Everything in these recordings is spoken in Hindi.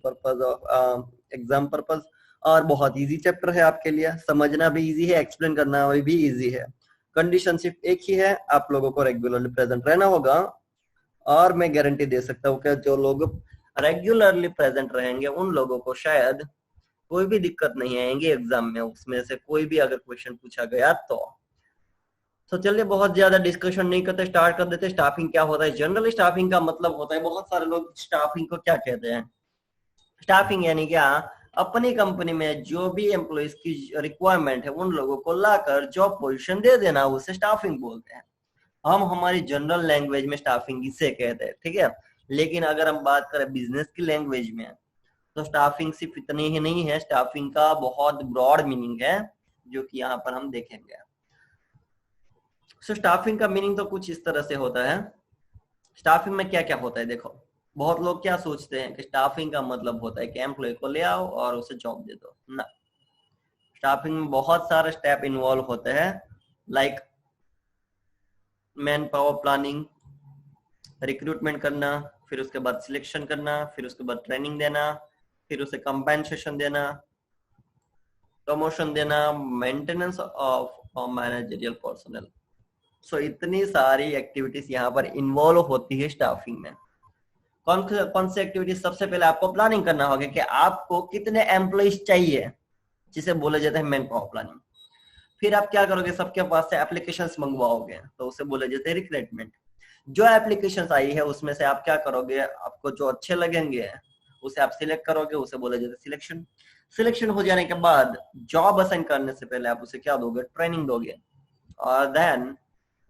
Purpose of exam purpose. और बहुत इजी चैप्टर है आपके लिए, समझना भी इजी है, एक्सप्लेन करना भी इजी है। कंडीशन सिर्फ एक ही है, आप लोगों को रेगुलरली प्रेजेंट रहना होगा। और मैं गारंटी दे सकता हूँ कि जो लोग रेगुलरली प्रेजेंट रहेंगे उन लोगों को शायद कोई भी दिक्कत नहीं आएंगी एग्जाम में, उसमें से कोई भी अगर क्वेश्चन पूछा गया तो चलिए बहुत ज्यादा डिस्कशन नहीं करते, स्टार्ट कर देते। स्टाफिंग क्या होता है? जनरली स्टाफिंग का मतलब होता है, बहुत सारे लोग स्टाफिंग को क्या कहते हैं, स्टाफिंग यानी क्या, अपनी कंपनी में जो भी एम्प्लॉइज की रिक्वायरमेंट है उन लोगों को लाकर जॉब पोजीशन दे देना, उसे स्टाफिंग बोलते हैं। हम हमारी जनरल लैंग्वेज में स्टाफिंग इसे कहते हैं, ठीक है। लेकिन अगर हम बात करें बिजनेस की लैंग्वेज में तो स्टाफिंग सिर्फ इतनी ही नहीं है, स्टाफिंग का बहुत ब्रॉड मीनिंग है जो कि यहाँ पर हम देखेंगे। स्टाफिंग का मीनिंग तो कुछ इस तरह से होता है। स्टाफिंग में क्या क्या होता है, देखो बहुत लोग क्या सोचते हैं कि स्टाफिंग का मतलब होता है कि एम्प्लॉय को ले आओ और उसे जॉब दे दो ना। स्टाफिंग में बहुत सारे स्टेप इन्वॉल्व होते हैं, like man power planning, recruitment करना, फिर उसके बाद सिलेक्शन करना, फिर उसके बाद ट्रेनिंग देना, फिर उसे कंपेंसेशन देना, प्रमोशन देना, मेंटेनेंस ऑफ मैनेजरियल पर्सनल। सो इतनी सारी एक्टिविटीज यहाँ पर इन्वॉल्व होती है स्टाफिंग में। कौन सी एक्टिविटीज? सबसे पहले आपको प्लानिंग करना होगा कि आपको कितने एम्प्लॉइज चाहिए, जिसे बोला जाता है मैन पावर प्लानिंग। फिर आप क्या करोगे, सबके पास से एप्लीकेशंस मंगवाओगे, तो उसे बोला जाता है रिक्रूटमेंट। जो एप्लीकेशंस आई है उसमें से आप क्या करोगे, आपको जो अच्छे लगेंगे उसे आप सिलेक्ट करोगे, उसे बोला जाता है सिलेक्शन। सिलेक्शन हो जाने के बाद जॉब असाइन करने से पहले आप उसे क्या दोगे, ट्रेनिंग दोगे, और देन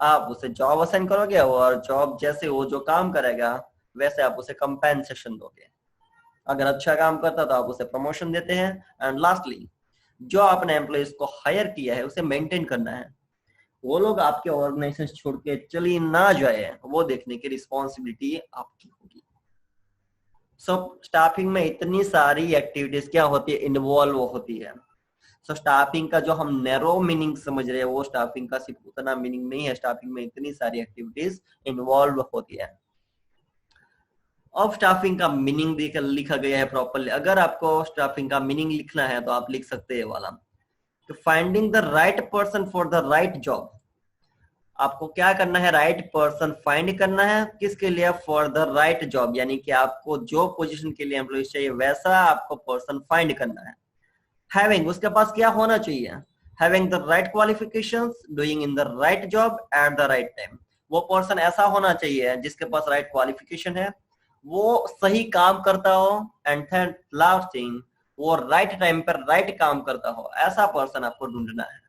आप उसे जॉब असाइन करोगे, और जॉब जैसे वो जो काम करेगा वैसे आप उसे कंपेंसेशन दोगे। अगर अच्छा काम करता तो आप उसे प्रमोशन देते हैं। एंड लास्टली जो आपने एम्प्लॉइज को हायर किया है उसे मेंटेन करना है, वो लोग आपके ऑर्गेनाइजेशन छोड़ के चली ना जाए, वो देखने की रिस्पॉन्सिबिलिटी आपकी होगी। सब स्टाफिंग में इतनी सारी एक्टिविटीज क्या होती है, इन्वॉल्व होती है। सो स्टाफिंग का जो हम नैरो मीनिंग समझ रहे हैं वो स्टाफिंग का सिर्फ उतना मीनिंग नहीं है, स्टाफिंग में इतनी सारी एक्टिविटीज इन्वॉल्व होती है। अब स्टाफिंग का मीनिंग लिखा गया है प्रॉपरली। अगर आपको स्टाफिंग का मीनिंग लिखना है तो आप लिख सकते हैं वाला, finding the right person for the right job. आपको क्या करना है, राइट पर्सन फाइंड करना है, किसके लिए, फॉर द राइट जॉब, यानी कि आपको जो पोजीशन के लिए एम्प्लॉय चाहिए वैसा आपको पर्सन फाइंड करना है। हैविंग, उसके पास क्या होना चाहिए, having the right qualifications, doing in the right job at the right time. वो पर्सन ऐसा होना चाहिए जिसके पास राइट क्वालिफिकेशन है, वो सही काम करता हो, एंड थर्ड लास्ट थिंग वो राइट टाइम पर राइट काम करता हो, ऐसा पर्सन आपको ढूंढना है।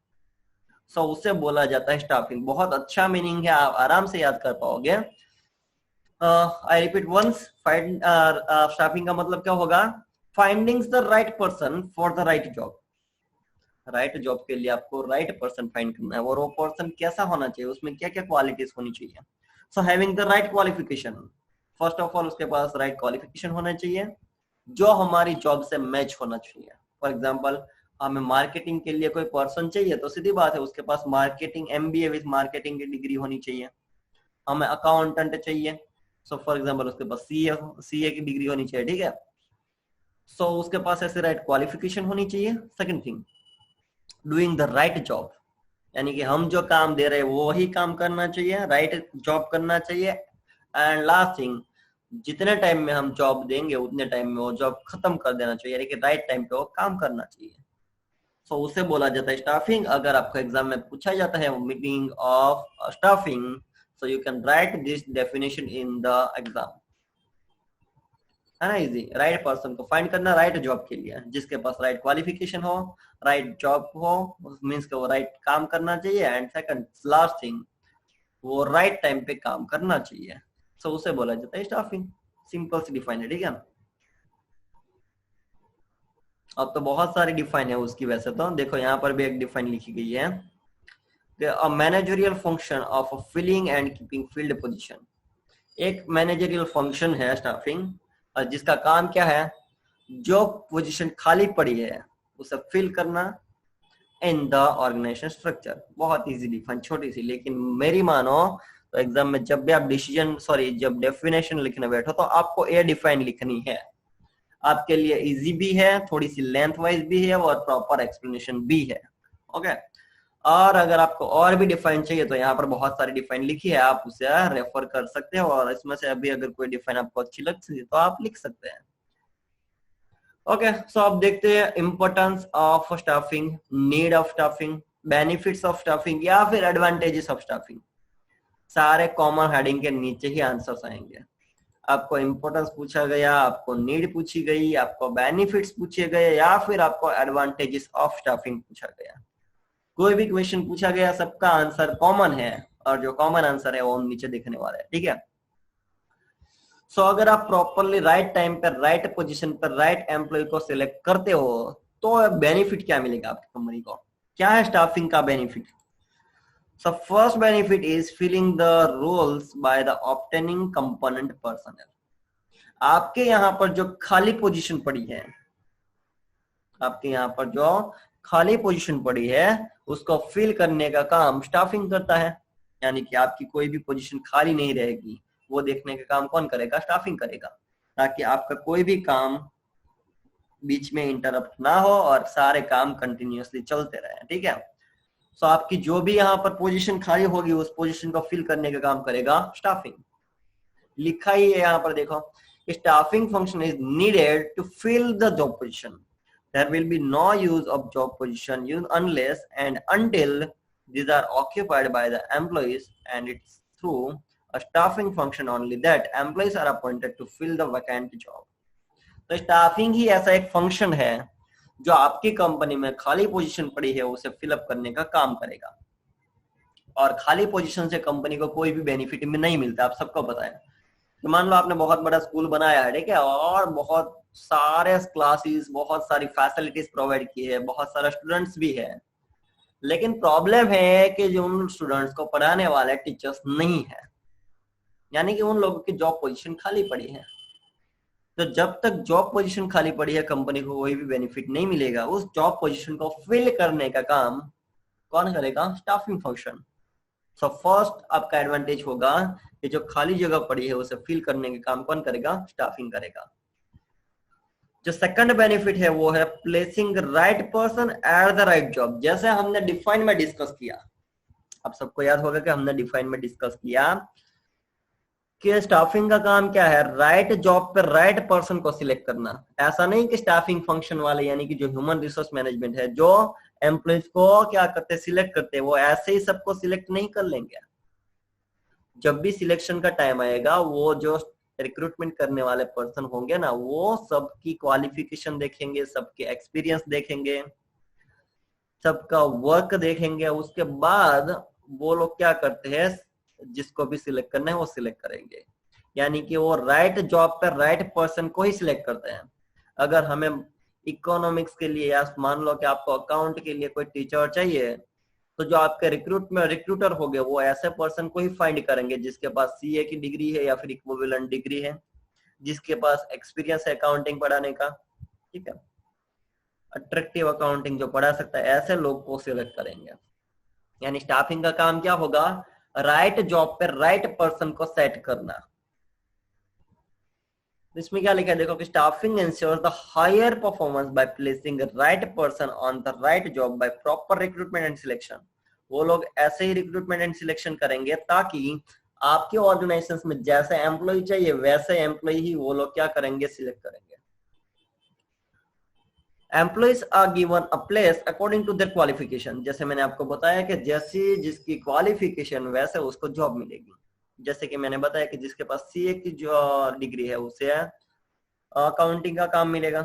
सो उसे बोला जाता है स्टाफिंग। बहुत अच्छा मीनिंग है, आप आराम से याद कर पाओगे। आई रिपीट वंस, स्टाफिंग का मतलब क्या होगा, finding the right person for the right job. Right job के लिए आपको राइट पर्सन फाइंड करना है, और वो पर्सन कैसा होना चाहिए, उसमें क्या क्या क्वालिटीज होनी चाहिए। So having the right qualification, first of all उसके पास राइट क्वालिफिकेशन होना चाहिए जो हमारी जॉब से मैच होना चाहिए। फॉर एग्जांपल हमें मार्केटिंग के लिए कोई पर्सन चाहिए तो सीधी बात है उसके पास मार्केटिंग एमबीए विद मार्केटिंग की डिग्री होनी चाहिए। हमें अकाउंटेंट चाहिए, सो फॉर एग्जांपल उसके पास सीए की डिग्री होनी चाहिए, ठीक है। सो उसके पास ऐसे राइट क्वालिफिकेशन होनी चाहिए। Second thing, doing the right job, यानी कि हम जो काम दे रहे हैं वो ही काम करना चाहिए, राइट जॉब करना चाहिए। एंड लास्ट थिंग, जितने टाइम में हम जॉब देंगे उतने टाइम में वो जॉब खत्म कर देना चाहिए, यानी कि राइट टाइम पे वो काम करना चाहिए। सो उसे बोला जाता है स्टाफिंग। अगर आपको एग्जाम में पूछा जाता है meaning of staffing, so you can write this definition in the exam, है ना। इजी, राइट पर्सन को फाइंड करना राइट जॉब के लिए, जिसके पास राइट क्वालिफिकेशन हो, राइट जॉब हो, मीन्स के वो राइट काम करना चाहिए। एंड सेकंड लास्ट थिंग, वो राइट टाइम पे काम करना चाहिए। सो उसे बोला जाता है स्टाफिंग। सिंपल सी डिफाइन है, ठीक है। अब तो बहुत सारी डिफाइन है उसकी, वैसे तो देखो यहाँ पर भी एक डिफाइन लिखी गई है, a managerial function of filling and keeping filled position. एक मैनेजरियल फंक्शन है स्टाफिंग, और जिसका काम क्या है, जो पोजीशन खाली पड़ी है उसे फिल करना इन द ऑर्गेनाइजेशन स्ट्रक्चर। बहुत इजी डिफाइन, छोटी सी, लेकिन मेरी मानो तो एग्जाम में जब भी आप जब डेफिनेशन लिखने बैठो तो आपको ये डिफाइन लिखनी है। आपके लिए इजी भी है, थोड़ी सी लेंथ वाइज भी है और प्रॉपर एक्सप्लेनेशन भी है। ओके, और अगर आपको और भी डिफाइन चाहिए तो यहाँ पर बहुत सारी डिफाइन लिखी है, आप उसे रेफर कर सकते हो और इसमें से अभी अगर कोई डिफाइन आपको अच्छी लगती है तो आप लिख सकते हैं। ओके, सो अब देखते हैं importance of staffing, need of staffing, benefits of staffing या फिर एडवांटेजेस ऑफ स्टाफिंग। सारे कॉमन हेडिंग के नीचे ही आंसर्स आएंगे। आपको इंपॉर्टेंस पूछा गया, आपको नीड पूछी गई, आपको बेनिफिट्स पूछे गए या फिर आपको एडवांटेजेस ऑफ स्टाफिंग पूछा गया। कोई भी क्वेश्चन पूछा गया सबका आंसर कॉमन है और जो कॉमन आंसर है वो हम नीचे देखने वाले हैं। ठीक है, सो अगर आप प्रॉपरली राइट टाइम पर राइट पोजीशन पर राइट एम्प्लॉय को सिलेक्ट करते हो तो बेनिफिट क्या मिलेगा आपकी कंपनी को? क्या है स्टाफिंग का benefit? So first benefit is filling the roles by the obtaining component personnel. आपके यहाँ पर जो खाली पोजीशन पड़ी है, आपके यहाँ पर जो खाली पोजीशन पड़ी है उसको फिल करने का काम स्टाफिंग करता है। यानी कि आपकी कोई भी पोजीशन खाली नहीं रहेगी, वो देखने का काम कौन करेगा? स्टाफिंग करेगा, ताकि आपका कोई भी काम बीच में इंटरप्ट ना हो और सारे काम कंटिन्यूअसली चलते रहे। ठीक है, सो आपकी जो भी यहाँ पर पोजीशन खाली होगी उस पोजीशन को फिल करने का काम करेगा स्टाफिंग। लिखा ही है यहाँ पर, देखो, staffing function is needed to fill the job position. There will be no use of job position used unless and until these are occupied by the employees, and it's through a staffing function only that employees are appointed to fill the vacant job. तो स्टाफिंग ही ऐसा एक फंक्शन है जो आपकी कंपनी में खाली पोजीशन पड़ी है उसे फिलअप करने का काम करेगा। और खाली पोजीशन से कंपनी को कोई भी बेनिफिट में नहीं मिलता, आप सबको पता है। तो मान लो आपने बहुत बड़ा स्कूल बनाया है, ठीक है, और बहुत सारे क्लासेस, बहुत सारी फैसिलिटीज प्रोवाइड की है, बहुत सारे स्टूडेंट्स भी है, लेकिन प्रॉब्लम है कि जो उन स्टूडेंट्स को पढ़ाने वाले टीचर्स नहीं है, यानी कि उन लोगों की जॉब पोजीशन खाली पड़ी है। तो जब तक जॉब पोजीशन खाली पड़ी है कंपनी को कोई भी बेनिफिट नहीं मिलेगा। उस जॉब पोजीशन को फिल करने का काम कौन करेगा? Staffing function. सो फर्स्ट आपका एडवांटेज होगा कि जो खाली जगह पड़ी है उसे फिल करने का काम कौन करेगा? स्टाफिंग करेगा। जो सेकंड बेनिफिट है वो है placing right person at the right job. जैसे हमने डिफाइन में डिस्कस किया, आप सबको याद होगा कि हमने डिफाइन में डिस्कस किया कि स्टाफिंग का काम क्या है? राइट जॉब पे राइट पर्सन को सिलेक्ट करना। ऐसा नहीं कि स्टाफिंग फंक्शन वाले यानी कि जो ह्यूमन रिसोर्स मैनेजमेंट है जो एम्प्लॉइज को क्या करते? सिलेक्ट करते, वो ऐसे ही सबको सिलेक्ट नहीं कर लेंगे। जब भी सिलेक्शन का टाइम आएगा वो जो रिक्रूटमेंट करने वाले पर्सन होंगे ना, वो सबकी क्वालिफिकेशन देखेंगे, सबके एक्सपीरियंस देखेंगे, सबका वर्क देखेंगे। उसके बाद वो लोग क्या करते हैं? जिसको भी सिलेक्ट करना है वो सिलेक्ट करेंगे, यानी कि वो राइट जॉब पर राइट पर्सन को ही सिलेक्ट करते हैं। अगर हमें इकोनॉमिक्स के लिए या मान लो कि आपको अकाउंट के लिए कोई टीचर चाहिए, तो जो आपके रिक्रूटर हो गए वो ऐसे पर्सन को ही फाइंड करेंगे जिसके पास सीए की डिग्री है या फिर इक्विवेलेंट डिग्री है, जिसके पास एक्सपीरियंस है अकाउंटिंग पढ़ाने का। ठीक है, अट्रैक्टिव अकाउंटिंग जो पढ़ा सकता है, ऐसे लोग को सिलेक्ट करेंगे। यानी स्टाफिंग का काम क्या होगा? राइट जॉब पर राइट पर्सन को सेट करना। इसमें क्या लिखा है देखो कि staffing ensures the higher performance by placing right person on the right job by proper recruitment and selection. वो लोग ऐसे ही रिक्रूटमेंट एंड सिलेक्शन करेंगे ताकि आपके ऑर्गेनाइजेशन में जैसे एम्प्लॉय चाहिए वैसे एम्प्लॉय ही वो लोग क्या करेंगे? सिलेक्ट करेंगे। Employees are given a place according to their qualification. जैसे मैंने आपको बताया कि जैसी जिसकी क्वालिफिकेशन वैसे उसको जॉब मिलेगी। जैसे कि मैंने बताया कि जिसके पास सीए की जो डिग्री है उसे अकाउंटिंग का काम मिलेगा,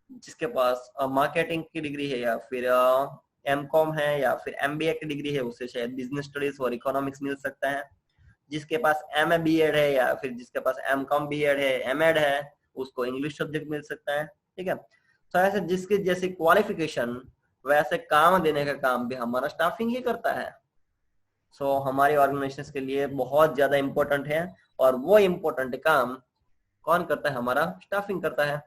जिसके पास मार्केटिंग की डिग्री है या फिर एमकॉम है या फिर एमबीए की डिग्री है उसे शायद बिजनेस स्टडीज और इकोनॉमिक्स मिल सकता है, जिसके पास एमए बीएड है या फिर जिसके पास एमकॉम बीएड है, एमएड है, उसको इंग्लिश सब्जेक्ट मिल सकता है। ठीक है, तो ऐसे जिसकी जैसी क्वालिफिकेशन वैसे काम देने का काम भी हमारा स्टाफिंग ही करता है। सो हमारी ऑर्गेनाइजेशन के लिए बहुत ज्यादा इंपॉर्टेंट है और वो इंपॉर्टेंट काम कौन करता है? हमारा स्टाफिंग करता है।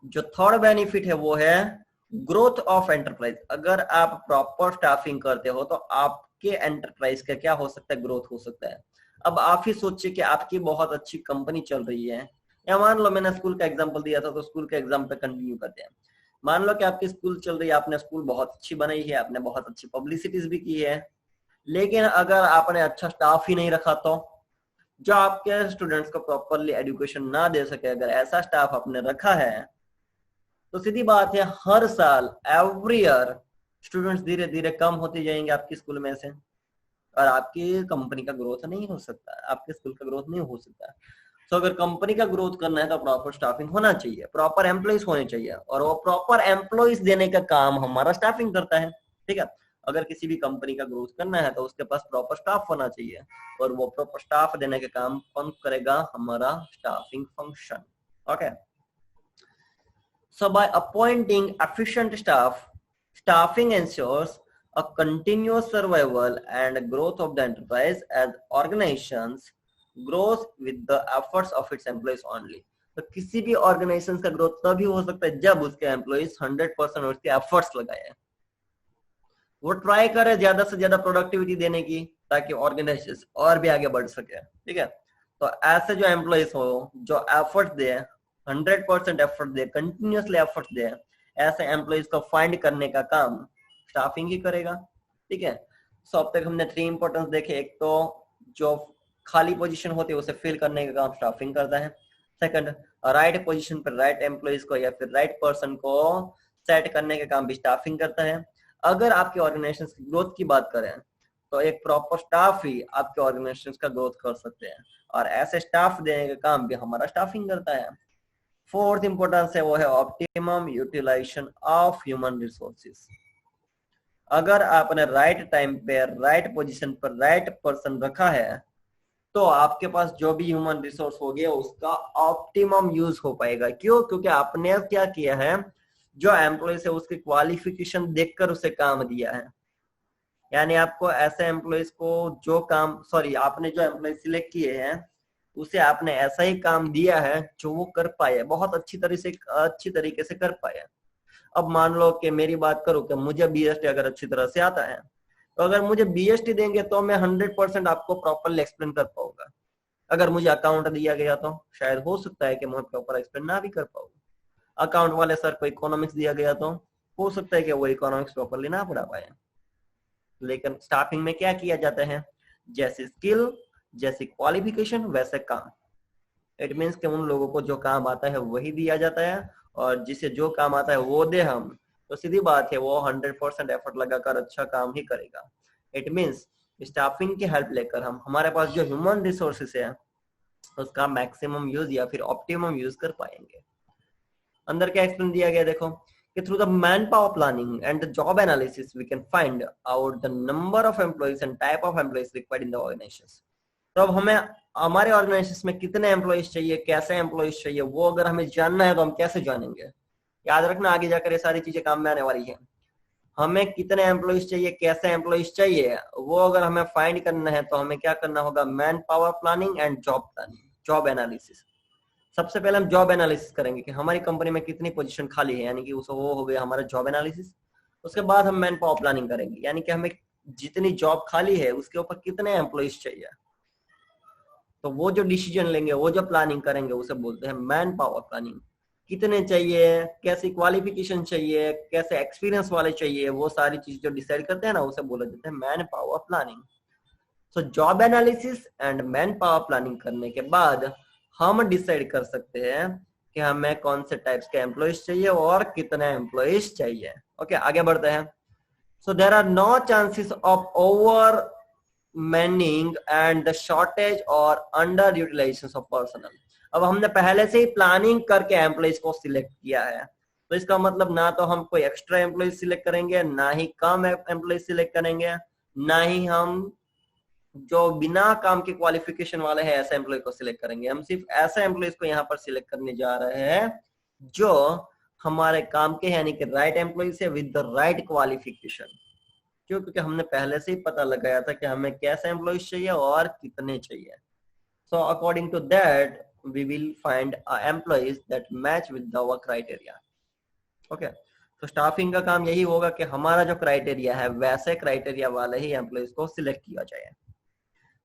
जो थर्ड बेनिफिट है वो है ग्रोथ ऑफ एंटरप्राइज। अगर आप प्रॉपर स्टाफिंग करते हो तो आपके एंटरप्राइज का क्या हो सकता है? ग्रोथ हो सकता है। अब आप ही सोचिए कि आपकी बहुत अच्छी कंपनी चल रही है, या मान लो मैंने स्कूल का एग्जांपल दिया था, तो स्कूल के एग्जाम पे कंटिन्यू करते हैं। मान लो कि आपकी स्कूल चल रही है, आपने स्कूल बहुत अच्छी बनाई है, आपने बहुत अच्छी पब्लिसिटीज भी की है, लेकिन अगर आपने अच्छा स्टाफ ही नहीं रखा, तो जो आपके स्टूडेंट्स को प्रॉपरली एजुकेशन ना दे सके, अगर ऐसा स्टाफ आपने रखा है, तो सीधी बात है हर साल एवरी ईयर स्टूडेंट्स धीरे धीरे कम होते जाएंगे आपकी स्कूल में से, और आपकी कंपनी का ग्रोथ नहीं हो सकता, आपके स्कूल का ग्रोथ नहीं हो सकता। तो अगर कंपनी का ग्रोथ करना है तो प्रॉपर स्टाफिंग होना चाहिए, प्रॉपर एम्प्लॉइज होने चाहिए, और वो प्रॉपर एम्प्लॉइज देने का काम हमारा स्टाफिंग करता है। ठीक है, अगर किसी भी कंपनी का ग्रोथ करना है तो उसके पास प्रॉपर स्टाफ होना चाहिए, और वो प्रॉपर स्टाफ देने का काम कौन करेगा? हमारा staffing function. Okay, so by appointing efficient staff, staffing ensures a continuous survival and growth of the enterprise as organizations grows with the efforts of its employees only। तो किसी भी ऑर्गेनाइजेशन का ग्रोथ तभी हो सकता है जब उसके एम्प्लॉइज 100% उसके एफर्ट्स लगाए, वो ट्राई करे ज्यादा से ज्यादा प्रोडक्टिविटी देने की, ताकि ऑर्गेनाइजेशन और भी आगे बढ़ सके। ठीक है, तो ऐसे जो एम्प्लॉइज हो जो एफर्ट दे, 100% एफर्ट दे, कंटिन्यूअसली एफर्ट दे, ऐसे एम्प्लॉइज को फाइंड करने का काम स्टाफिंग ही करेगा। ठीक है, सो अब तक हमने 3 इंपॉर्टेंस देखे। एक तो जो खाली पोजीशन होती है उसे फिल करने का काम स्टाफिंग करता है। सेकंड, राइट पोजीशन पर राइट एम्प्लॉइज को या फिर राइट पर्सन को सेट करने का काम भी स्टाफिंग करता है। अगर आपके ऑर्गेनाइजेशन की ग्रोथ की बात करें तो एक प्रॉपर स्टाफ ही आपके ऑर्गेनाइजेशन का ग्रोथ कर सकते हैं, और ऐसे स्टाफ देने का काम भी हमारा स्टाफिंग करता है। फोर्थ इंपॉर्टेंस है वो है optimum utilization of human resources. अगर आपने राइट टाइम पे राइट पोजीशन पर राइट पर्सन रखा है, तो आपके पास जो भी ह्यूमन रिसोर्स हो गया उसका ऑप्टिमम यूज हो पाएगा। क्यों? क्योंकि आपने क्या किया है, जो एम्प्लॉय है उसकी क्वालिफिकेशन देखकर उसे काम दिया है। यानी आपको ऐसे एम्प्लॉयज को जो काम आपने जो एम्प्लॉय सिलेक्ट किए हैं उसे आपने ऐसा ही काम दिया है जो वो कर पाए, बहुत अच्छी तरीके से कर पाए। अब मान लो कि मेरी बात करूं कि मुझे बीएसटी अगर अच्छी तरह से आता है, तो अगर मुझे बीएसटी देंगे तो मैं 100% आपको प्रॉपरली एक्सप्लेन कर पाऊंगा। अगर मुझे अकाउंट दिया गया तो शायद हो सकता है कि मैं प्रॉपर एक्सप्लेन ना भी कर पाऊँ। अकाउंट वाले सर को इकोनॉमिक्स दिया गया तो हो सकता है कि वो इकोनॉमिक्स प्रॉपरली ना पढ़ा पाए। लेकिन स्टाफिंग में क्या किया जाता है, जैसी स्किल जैसी क्वालिफिकेशन वैसे काम। इट मीन्स कि उन लोगों को जो काम आता है वही दिया जाता है, और जिसे जो काम आता है वो दे हम, तो सीधी बात है वो 100% एफर्ट लगाकर अच्छा काम ही करेगा। इट मीन्स स्टाफिंग की हेल्प लेकर हम हमारे पास जो ह्यूमन रिसोर्सेस है उसका मैक्सिमम यूज या फिर ऑप्टिमम यूज कर पाएंगे। अंदर क्या एक्सप्लेन दिया गया देखो कि through the manpower planning and the job analysis we can find out the number of employees and type of employees required in the organization. तो अब हमें हमारे ऑर्गेनाइजेशन में कितने एम्प्लॉइज चाहिए, कैसे एम्प्लॉइज चाहिए, वो अगर हमें जानना है तो हम कैसे जानेंगे? याद रखना आगे जाकर ये सारी चीजें काम में आने वाली है। हमें कितने एम्प्लॉइज चाहिए, कैसे एम्प्लॉइज चाहिए, वो अगर हमें फाइंड करना है तो हमें क्या करना होगा? Man power planning and job planning, job analysis. सबसे पहले हम जॉब एनालिसिस करेंगे कि हमारी कंपनी में कितनी पोजीशन खाली है, यानी कि वो हो गया हमारा जॉब एनालिसिस। उसके बाद हम मैन पावर प्लानिंग करेंगे, यानी कि हमें जितनी जॉब खाली है उसके ऊपर कितने एम्प्लॉइज चाहिए। तो वो जो डिसीजन लेंगे, वो जो प्लानिंग करेंगे उसे बोलते हैं मैन पावर प्लानिंग। कितने चाहिए, कैसी क्वालिफिकेशन चाहिए, कैसे एक्सपीरियंस वाले चाहिए, वो सारी चीज जो डिसाइड करते हैं ना उसे बोला जाता है man power planning. So job analysis and man power planning करने के बाद हम डिसाइड कर सकते हैं कि हमें कौन से टाइप्स के एम्प्लॉइज चाहिए और कितने एम्प्लॉइज चाहिए। ओके, आगे बढ़ते हैं। So there are no chances of overmanning and the shortage और अंडर यूटिलाइजेशन ऑफ पर्सनल। अब हमने पहले से ही प्लानिंग करके एम्प्लॉइज को सिलेक्ट किया है, तो इसका मतलब ना तो हम कोई एक्स्ट्रा एम्प्लॉइज सिलेक्ट करेंगे, ना ही कम एम्प्लॉइज सिलेक्ट करेंगे, ना ही हम जो बिना काम के क्वालिफिकेशन वाले हैं ऐसे एम्प्लॉय को सिलेक्ट करेंगे। हम सिर्फ ऐसे एम्प्लॉइज को यहाँ पर सिलेक्ट करने जा रहे हैं जो हमारे काम के, यानी कि राइट एम्प्लॉइज है विद द राइट क्वालिफिकेशन। क्यों? क्योंकि हमने पहले से ही पता लगाया था कि हमें कैसे एम्प्लॉइज चाहिए और कितने चाहिए। So according to that we will find employees that match with our criteria. Okay, तो स्टाफिंग का काम यही होगा कि हमारा जो क्राइटेरिया है वैसे क्राइटेरिया वाले ही एम्प्लॉइज को सिलेक्ट किया जाए।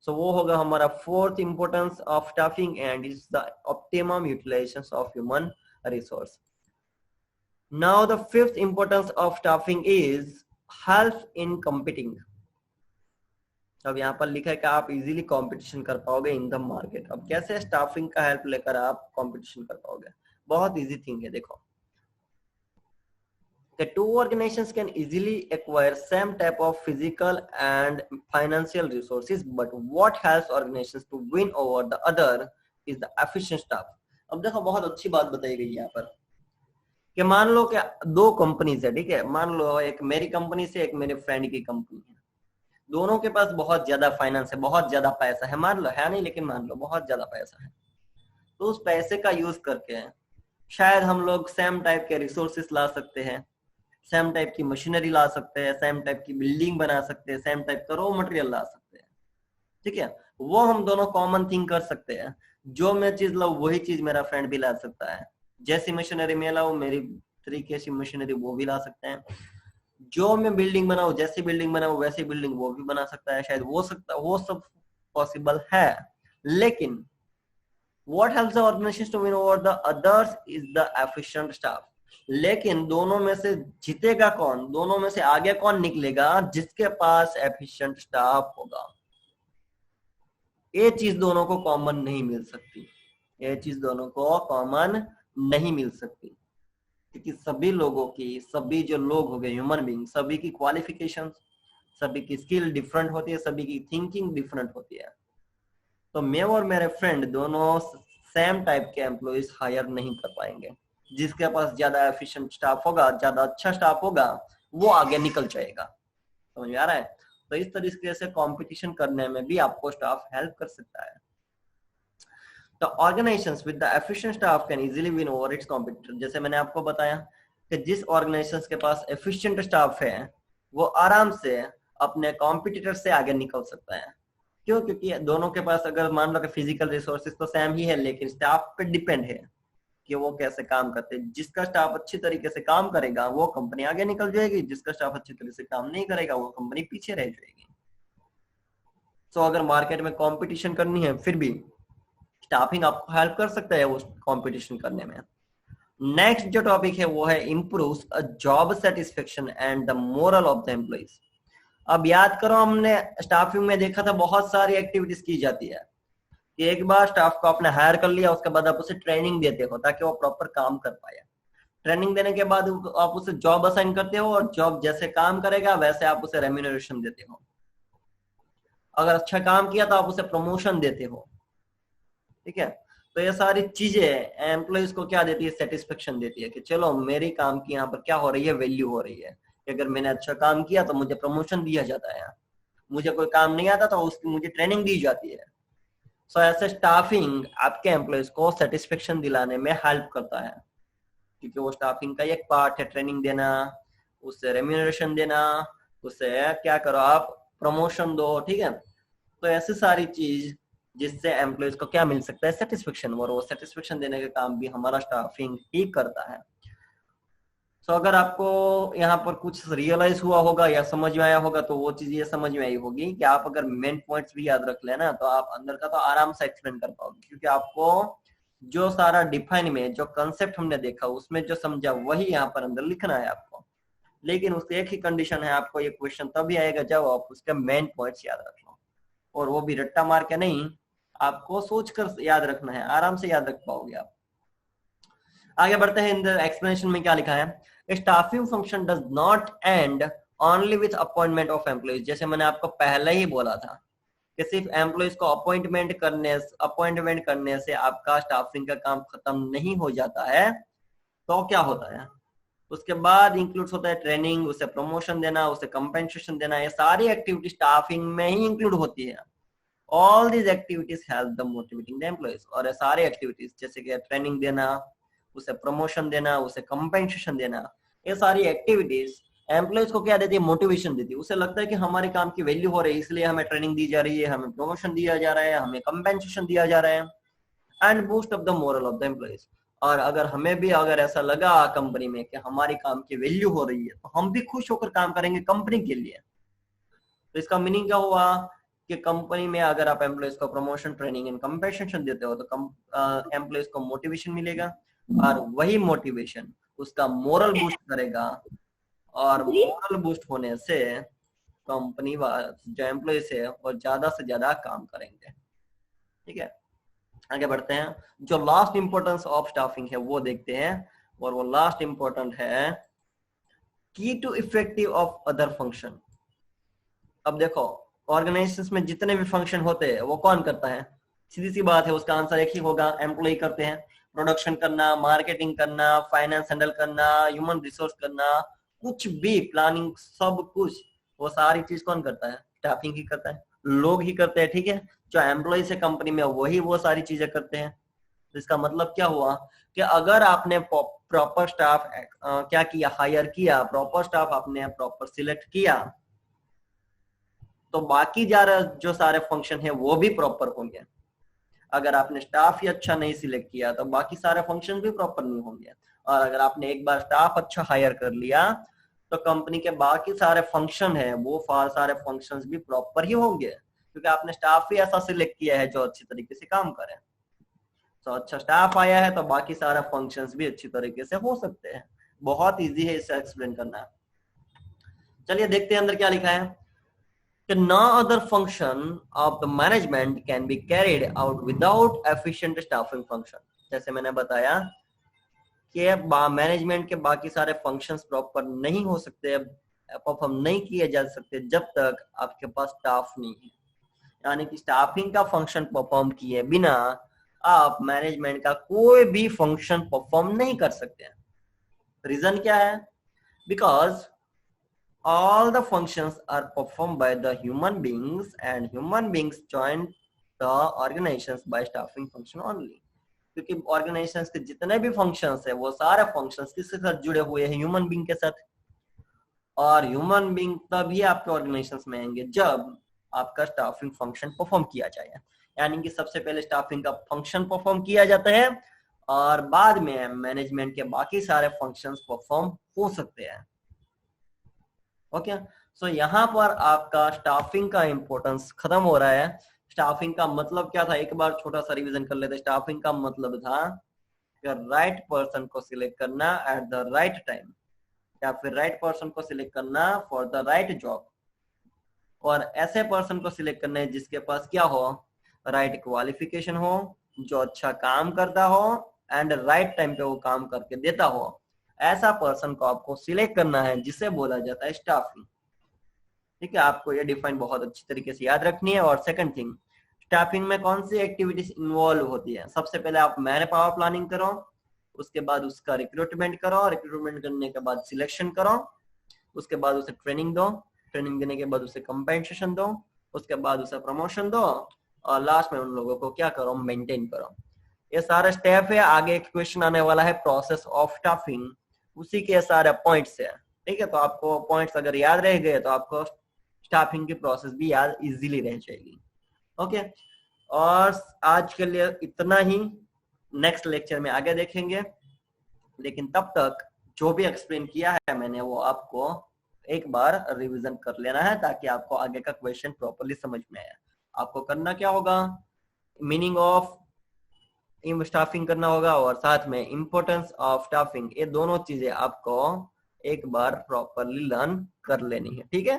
सो वो होगा हमारा fourth importance of staffing and is the optimum utilization of human resource. Now the fifth importance of staffing is help in competing. अब यहाँ पर लिखा है कि आप इजीली कंपटीशन कर पाओगे इन द मार्केट. अब कैसे स्टाफिंग का हेल्प लेकर आप कंपटीशन कर पाओगे? बहुत इजी थिंग है. देखो, the two organizations can easily acquire same type of physical and financial resources, but what helps organizations to win over the other is the efficient staff. अब देखो, बहुत अच्छी बात बताई गई यहाँ पर कि मान लो कि दो कंपनीज है, ठीक है. मान लो एक मेरी कंपनी से एक मेरे फ्रेंड की कंपनी है. दोनों के पास बहुत ज्यादा फाइनेंस है, बहुत ज्यादा पैसा है. मान लो, है नहीं, लेकिन मान लो बहुत ज्यादा पैसा है. तो उस पैसे का यूज करके शायद हम लोग सेम टाइप के रिसोर्सेस ला सकते हैं, सेम टाइप की मशीनरी ला सकते हैं, सेम टाइप की बिल्डिंग बना सकते हैं, सेम टाइप का रॉ मटेरियल ला सकते हैं. ठीक है, वो हम दोनों कॉमन थिंग कर सकते हैं. जो मैं चीज लाऊं वही चीज मेरा फ्रेंड भी ला सकता है. जैसी मशीनरी मैं लाऊं, मेरी तरीके से मशीनरी वो भी ला सकते हैं. जो मैं बिल्डिंग बनाऊं, जैसी बिल्डिंग बनाऊं वैसी बिल्डिंग वो भी बना सकता है. शायद वो सब पॉसिबल है. लेकिन what helps the organization to win over the others is the efficient staff. लेकिन दोनों में से जीतेगा कौन, दोनों में से आगे कौन निकलेगा? जिसके पास एफिशिएंट स्टाफ होगा. ये चीज दोनों को कॉमन नहीं मिल सकती. ये चीज दोनों को कॉमन नहीं मिल सकती, क्योंकि सभी लोगों की, सभी जो लोग हो गए ह्यूमन बीइंग, सभी की क्वालिफिकेशन, सभी की स्किल डिफरेंट होती है, सभी की थिंकिंग डिफरेंट होती है. तो मैं और मेरे फ्रेंड दोनों सेम टाइप के एम्प्लॉइज हायर नहीं कर पाएंगे. जिसके पास ज्यादा एफिशिएंट स्टाफ होगा, ज्यादा अच्छा स्टाफ होगा, वो आगे निकल जाएगा. समझ में आ रहा है? तो इस तरीके से कंपटीशन करने में भी आपको स्टाफ हेल्प कर सकता है. तो organisations with the efficient staff can easily win over it's competitor. जैसे मैंने आपको बताया कि जिस ऑर्गेनाइजेशंस के पास एफिशिएंट स्टाफ है, वो आराम से अपने कॉम्पिटिटर से आगे निकल सकता है. क्यों? क्योंकि दोनों के पास, अगर मान लो कि फिजिकल रिसोर्सेज तो सेम ही है, लेकिन स्टाफ पे डिपेंड है कि वो कैसे काम करते हैं. जिसका स्टाफ अच्छी तरीके से काम करेगा वो कंपनी आगे निकल जाएगी. जिसका स्टाफ अच्छी तरीके से काम नहीं करेगा वो कंपनी पीछे रह जाएगी. सो अगर मार्केट में कंपटीशन करनी है, फिर भी स्टाफिंग आपको हेल्प कर सकता है उस कंपटीशन करने में. नेक्स्ट जो टॉपिक है वो है improves job satisfaction and the moral of the employees. अब याद करो, हमने स्टाफिंग में देखा था बहुत सारी एक्टिविटीज की जाती है कि एक बार स्टाफ को आपने हायर कर लिया, उसके बाद आप उसे ट्रेनिंग देते हो ताकि वो प्रॉपर काम कर पाए. ट्रेनिंग देने के बाद आप उसे जॉब असाइन करते हो और जॉब जैसे काम करेगा वैसे आप उसे रेम्यूनरेशन देते हो. अगर अच्छा काम किया तो आप उसे प्रमोशन देते हो. ठीक है, तो ये सारी चीजें एम्प्लॉइज को क्या देती है? सेटिस्फेक्शन देती है कि चलो मेरी काम की यहाँ पर क्या हो रही है, वैल्यू हो रही है. अगर मैंने अच्छा काम किया तो मुझे प्रमोशन दिया जाता है, मुझे कोई काम नहीं आता तो उसकी मुझे ट्रेनिंग दी जाती है. सो ऐसे स्टाफिंग आपके एम्प्लॉइज को सेटिस्फेक्शन दिलाने में हेल्प करता है, क्योंकि वो स्टाफिंग का एक पार्ट है. ट्रेनिंग देना, उससे रेम्यूनरेशन देना, उससे क्या करो आप, प्रमोशन दो. ठीक है, तो ऐसी सारी चीज जिससे एम्प्लॉइज को क्या मिल सकता है? सेटिस्फेक्शन. और वो सेटिस्फेक्शन देने का काम भी हमारा स्टाफिंग ही करता है. तो अगर आपको यहाँ पर कुछ रियलाइज हुआ होगा या समझ में आया होगा, तो वो चीज ये समझ में आई होगी कि आप अगर मेन पॉइंट्स भी याद रख लेना तो आप अंदर का तो आराम से एक्सप्लेन कर पाओगे, क्योंकि आपको जो सारा डिफाइन में जो कंसेप्ट हमने देखा उसमें जो समझा वही यहाँ पर अंदर लिखना है आपको. लेकिन उसकी एक ही कंडीशन है, आपको ये क्वेश्चन तभी आएगा जब आप उसके मेन पॉइंट्स याद रख लो, और वो भी रट्टा मार के नहीं, आपको सोच कर याद रखना है. आराम से याद रख पाओगे आप. आगे बढ़ते हैं. इन द एक्सप्लेनेशन में क्या लिखा है? Staffing function does not and only with appointment of employees. जैसे मैंने आपको पहले ही बोला था कि सिर्फ एम्प्लॉइज को अपॉइंटमेंट करने से आपका स्टाफिंग का काम खत्म नहीं हो जाता है. तो क्या होता है उसके बाद? इंक्लूड होता है ट्रेनिंग, उसे प्रमोशन देना, उसे कंपेंसेशन देना. ये सारी एक्टिविटी स्टाफिंग में ही इंक्लूड होती है. All these activities help the motivating the employees. और ये सारी एक्टिविटीज जैसे कि ट्रेनिंग देना, उसे प्रमोशन देना, उसे कंपेंसेशन देना, ये सारी एक्टिविटीज एम्प्लॉइज को क्या देती है? मोटिवेशन देती है. उसे लगता है कि हमारे काम की वैल्यू हो रही है, इसलिए हमें ट्रेनिंग दी जा रही है, हमें प्रमोशन दिया जा रहा है, हमें कंपेंसेशन दिया जा रहा है. And boost up the moral of the employees. और अगर हमें भी अगर ऐसा लगा कंपनी में कि हमारी काम की वैल्यू हो रही है, तो हम भी खुश होकर काम करेंगे कंपनी के लिए. तो इसका मीनिंग क्या हुआ कि कंपनी में अगर आप एम्प्लॉयज को प्रमोशन, ट्रेनिंग एंड कंपेंसेशन देते हो तो एम्प्लॉयज को मोटिवेशन मिलेगा, और वही मोटिवेशन उसका मोरल बूस्ट करेगा, और मोरल बूस्ट होने से कंपनी जो एम्प्लॉयज है वो ज्यादा से ज्यादा काम करेंगे। ठीक है, आगे बढ़ते हैं। जो लास्ट इंपॉर्टेंस ऑफ स्टाफिंग है वो देखते हैं, और वो लास्ट इंपॉर्टेंट है की to effective of other function. अब देखो, ऑर्गेनाइजेशन में जितने भी फंक्शन होते हैं वो कौन करता है? सीधी सी बात है, उसका आंसर एक ही होगा, एम्प्लॉय करते हैं। प्रोडक्शन करना, मार्केटिंग करना, फाइनेंस हैंडल करना, ह्यूमन रिसोर्स करना, कुछ भी प्लानिंग, सब कुछ वो सारी चीज कौन करता है? स्टाफिंग ही करता है, लोग ही करते हैं। ठीक है, जो एम्प्लॉयज है कंपनी में वही वो सारी चीजें करते हैं। तो इसका मतलब क्या हुआ कि अगर आपने प्रॉपर स्टाफ क्या किया, हायर किया, प्रॉपर स्टाफ आपने प्रॉपर सिलेक्ट किया, तो बाकी जो सारे फंक्शन है वो भी प्रॉपर होंगे। अगर आपने स्टाफ ही अच्छा नहीं सिलेक्ट किया तो बाकी सारे फंक्शन भी प्रॉपर नहीं होंगे। और अगर आपने एक बार स्टाफ अच्छा हायर कर लिया तो कंपनी के बाकी सारे फंक्शन है वो सारे फंक्शंस भी प्रॉपर ही होंगे, क्योंकि आपने स्टाफ ही ऐसा सिलेक्ट किया है जो अच्छी तरीके से काम करे। तो अच्छा स्टाफ आया है तो बाकी सारे फंक्शंस भी अच्छी तरीके से हो सकते हैं। बहुत इजी है इसे एक्सप्लेन करना। चलिए देखते हैं अंदर क्या लिखा है कि no other function of the management can be carried out without efficient staffing function। जैसे मैंने बताया कि मैनेजमेंट के बाकी सारे फंक्शंस प्रॉपर नहीं हो सकते, परफॉर्म नहीं किए जा सकते जब तक आपके पास स्टाफ नहीं है। यानी कि स्टाफिंग का फंक्शन परफॉर्म किए बिना आप मैनेजमेंट का कोई भी फंक्शन परफॉर्म नहीं कर सकते हैं। रीजन क्या है? Because all the functions are performed by the human beings and human beings join the organizations by staffing function only। क्योंकि ऑर्गेनाइजेशंस के जितने भी फंक्शंस है वो सारे फंक्शंस किसके साथ जुड़े हुए हैं? ह्यूमन बीइंग के साथ। और ह्यूमन बीइंग तभी आपके ऑर्गेनाइजेशंस में आएंगे जब आपका स्टाफिंग फंक्शन परफॉर्म किया जाएगा। यानी कि सबसे पहले स्टाफिंग का फंक्शन परफॉर्म किया जाता है और बाद में मैनेजमेंट के बाकी सारे फंक्शंस परफॉर्म हो सकते हैं। ओके, सो यहाँ पर आपका स्टाफिंग का इंपॉर्टेंस खत्म हो रहा है। स्टाफिंग का मतलब क्या था, एक बार छोटा सा रिवीजन कर लेते। स्टाफिंग का मतलब था राइट पर्सन को सिलेक्ट करना एट द राइट टाइम, या फिर राइट पर्सन को सिलेक्ट करना फॉर द राइट जॉब, और ऐसे पर्सन को सिलेक्ट करना है जिसके पास क्या हो, राइट क्वालिफिकेशन हो, जो अच्छा काम करता हो एंड राइट टाइम पे वो काम करके देता हो। ऐसा पर्सन को आपको सिलेक्ट करना है जिसे बोला जाता है स्टाफिंग। ठीक है, आपको ये डिफाइन बहुत अच्छी तरीके से याद रखनी है। और सेकंड थिंग, स्टाफिंग में कौन सी एक्टिविटीज इन्वॉल्व होती है? सबसे पहले आप मैन पावर प्लानिंग करो, उसके बाद उसका रिक्रूटमेंट करो, रिक्रूटमेंट करने के बाद सिलेक्शन करो, उसके बाद उसे ट्रेनिंग दो, ट्रेनिंग देने के बाद उसे कंपेंसेशन दो, उसके बाद उसे प्रमोशन दो, और लास्ट में उन लोगों को क्या करो, मेंटेन करो। ये सारे स्टेप है। आगे एक क्वेश्चन आने वाला है प्रोसेस ऑफ स्टाफिंग, उसी के सारे पॉइंट्स है। ठीक है, तो आपको पॉइंट्स अगर याद रह गए तो आपको स्टाफिंग की प्रोसेस भी याद इजीली रह जाएगी। ओके, और आज के लिए इतना ही। नेक्स्ट लेक्चर में आगे देखेंगे, लेकिन तब तक जो भी एक्सप्लेन किया है मैंने वो आपको एक बार रिवीजन कर लेना है ताकि आपको आगे का क्वेश्चन प्रॉपर्ली समझ में आए। आपको करना क्या होगा, मीनिंग ऑफ स्टाफिंग करना होगा और साथ में इंपॉर्टेंस ऑफ स्टाफिंग, ये दोनों चीजें आपको एक बार प्रॉपर्ली लर्न कर लेनी है। ठीक है।